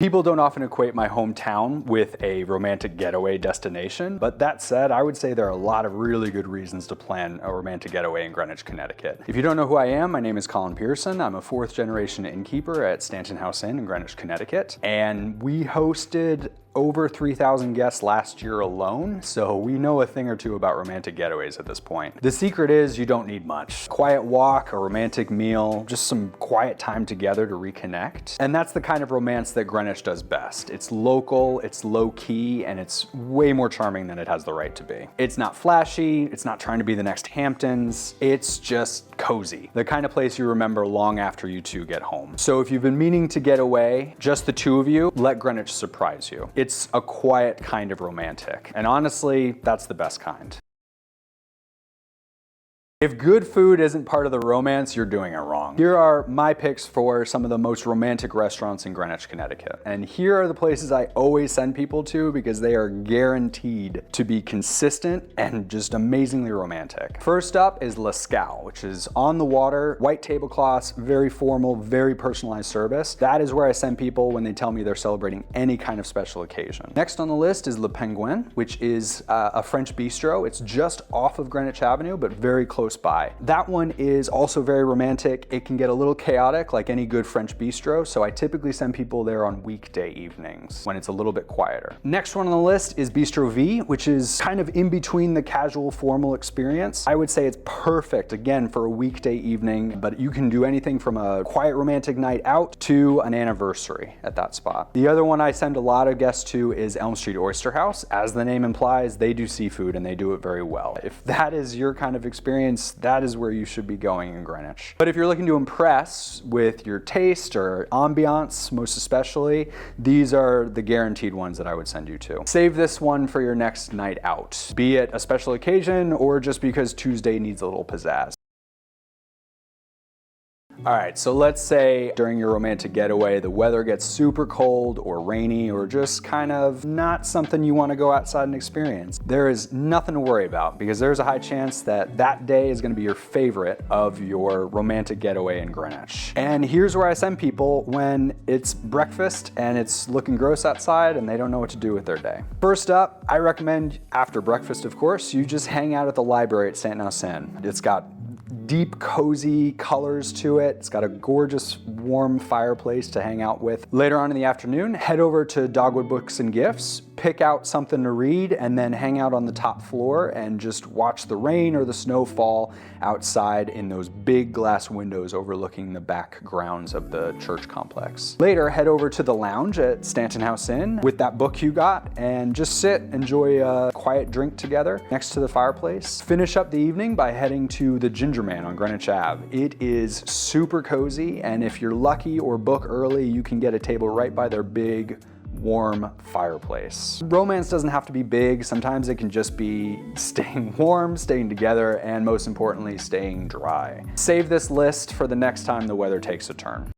People don't often equate my hometown with a romantic getaway destination, but that said, I would say there are a lot of really good reasons to plan a romantic getaway in Greenwich, Connecticut. If you don't know who I am, my name is Colin Pearson. I'm a fourth generation innkeeper at Stanton House Inn in Greenwich, Connecticut, and we hosted over 3,000 guests last year alone, so we know a thing or two about romantic getaways at this point. The secret is you don't need much. Quiet walk, a romantic meal, just some quiet time together to reconnect. And that's the kind of romance that Greenwich does best. It's local, it's low key, and it's way more charming than it has the right to be. It's not flashy, it's not trying to be the next Hamptons, it's just cozy. The kind of place you remember long after you two get home. So if you've been meaning to get away, just the two of you, let Greenwich surprise you. It's a quiet kind of romantic, and honestly, that's the best kind. If good food isn't part of the romance, you're doing it wrong. Here are my picks for some of the most romantic restaurants in Greenwich, Connecticut. And here are the places I always send people to because they are guaranteed to be consistent and just amazingly romantic. First up is Lascow, which is on the water, white tablecloths, very formal, very personalized service. That is where I send people when they tell me they're celebrating any kind of special occasion. Next on the list is Le Penguin, which is a French bistro. It's just off of Greenwich Avenue, but very close by. That one is also very romantic. It can get a little chaotic like any good French bistro, so I typically send people there on weekday evenings when it's a little bit quieter. Next one on the list is Bistro V, which is kind of in between the casual formal experience. I would say it's perfect, again, for a weekday evening, but you can do anything from a quiet romantic night out to an anniversary at that spot. The other one I send a lot of guests to is Elm Street Oyster House. As the name implies, they do seafood and they do it very well. If that is your kind of experience, that is where you should be going in Greenwich. But if you're looking to impress with your taste or ambiance, most especially, these are the guaranteed ones that I would send you to. Save this one for your next night out, be it a special occasion or just because Tuesday needs a little pizzazz. All right, so let's say during your romantic getaway, the weather gets super cold or rainy or just kind of not something you want to go outside and experience. There is nothing to worry about because there's a high chance that that day is going to be your favorite of your romantic getaway in Greenwich. And here's where I send people when it's breakfast and it's looking gross outside and they don't know what to do with their day. First up, I recommend after breakfast, of course, you just hang out at the library at Stanton House Inn. It's got deep, cozy colors to it. It's got a gorgeous, warm fireplace to hang out with. Later on in the afternoon, head over to Dogwood Books and Gifts, pick out something to read, and then hang out on the top floor and just watch the rain or the snow fall outside in those big glass windows overlooking the back grounds of the church complex. Later, head over to the lounge at Stanton House Inn with that book you got and just sit, enjoy a quiet drink together next to the fireplace. Finish up the evening by heading to the Ginger Man on Greenwich Ave. It is super cozy, and if you're lucky or book early, you can get a table right by their big, warm fireplace. Romance doesn't have to be big. Sometimes it can just be staying warm, staying together, and most importantly, staying dry. Save this list for the next time the weather takes a turn.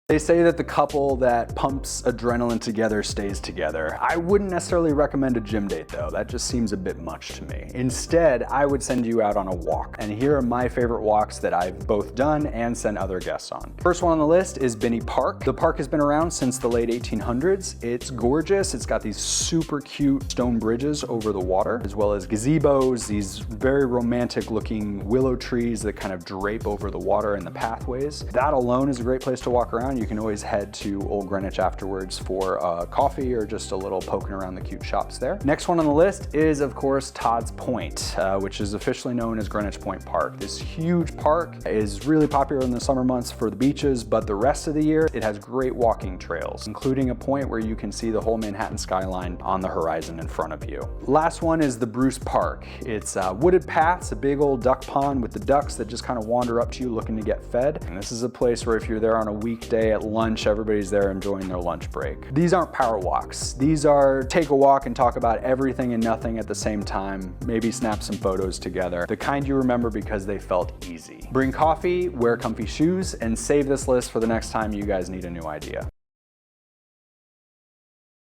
They say that the couple that pumps adrenaline together stays together. I wouldn't necessarily recommend a gym date though. That just seems a bit much to me. Instead, I would send you out on a walk. And here are my favorite walks that I've both done and sent other guests on. First one on the list is Binnie Park. The park has been around since the late 1800s. It's gorgeous. It's got these super cute stone bridges over the water, as well as gazebos, these very romantic looking willow trees that kind of drape over the water and the pathways. That alone is a great place to walk around. You can always head to Old Greenwich afterwards for coffee or just a little poking around the cute shops there. Next one on the list is, of course, Todd's Point, which is officially known as Greenwich Point Park. This huge park is really popular in the summer months for the beaches, but the rest of the year, it has great walking trails, including a point where you can see the whole Manhattan skyline on the horizon in front of you. Last one is the Bruce Park. It's wooded paths, a big old duck pond with the ducks that just kind of wander up to you looking to get fed. And this is a place where if you're there on a weekday at lunch, everybody's there enjoying their lunch break. These aren't power walks. These are take a walk and talk about everything and nothing at the same time, maybe snap some photos together. The kind you remember because they felt easy. Bring coffee, wear comfy shoes, and save this list for the next time you guys need a new idea.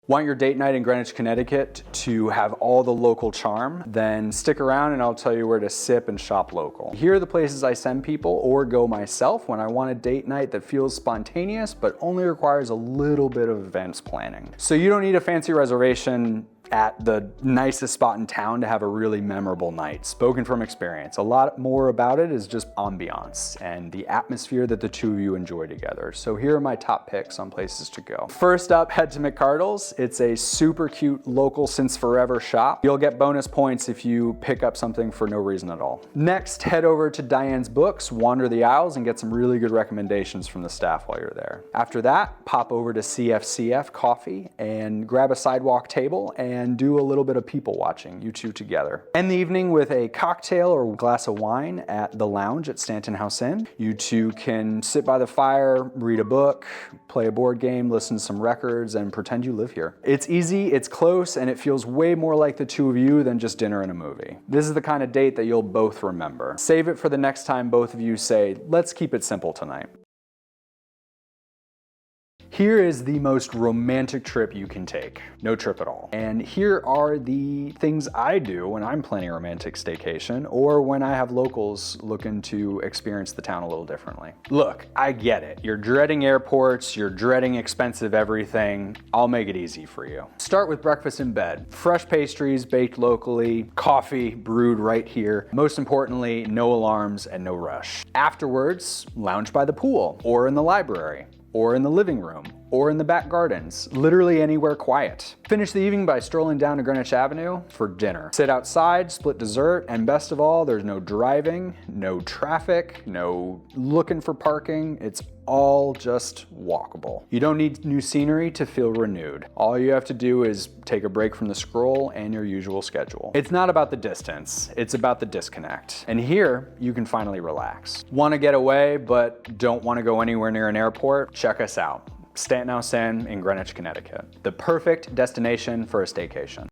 Want your date night in Greenwich, Connecticut to have all the local charm? Then stick around and I'll tell you where to sip and shop local. Here are the places I send people or go myself when I want a date night that feels spontaneous but only requires a little bit of events planning. So you don't need a fancy reservation at the nicest spot in town to have a really memorable night. Spoken from experience. A lot more about it is just ambiance and the atmosphere that the two of you enjoy together. So here are my top picks on places to go. First up, head to Mardles. It's a super cute local since forever shop. You'll get bonus points if you pick up something for no reason at all. Next, head over to Diane's Books, wander the aisles and get some really good recommendations from the staff while you're there. After that, pop over to CFCF Coffee and grab a sidewalk table and do a little bit of people watching, you two together. End the evening with a cocktail or glass of wine at the lounge at Stanton House Inn. You two can sit by the fire, read a book, play a board game, listen to some records, and pretend you live here. It's easy, it's close, and it feels way more like the two of you than just dinner and a movie. This is the kind of date that you'll both remember. Save it for the next time both of you say, let's keep it simple tonight. Here is the most romantic trip you can take. No trip at all. And here are the things I do when I'm planning a romantic staycation or when I have locals looking to experience the town a little differently. Look, I get it. You're dreading airports, you're dreading expensive everything. I'll make it easy for you. Start with breakfast in bed. Fresh pastries baked locally, coffee brewed right here. Most importantly, no alarms and no rush. Afterwards, lounge by the pool or in the library, or in the living room, or in the back gardens, literally anywhere quiet. Finish the evening by strolling down to Greenwich Avenue for dinner. Sit outside, split dessert, and best of all, there's no driving, no traffic, no looking for parking. It's all just walkable. You don't need new scenery to feel renewed. All you have to do is take a break from the scroll and your usual schedule. It's not about the distance, it's about the disconnect. And here, you can finally relax. Want to get away, but don't want to go anywhere near an airport? Check us out. Stanton House Inn in Greenwich, Connecticut. The perfect destination for a staycation.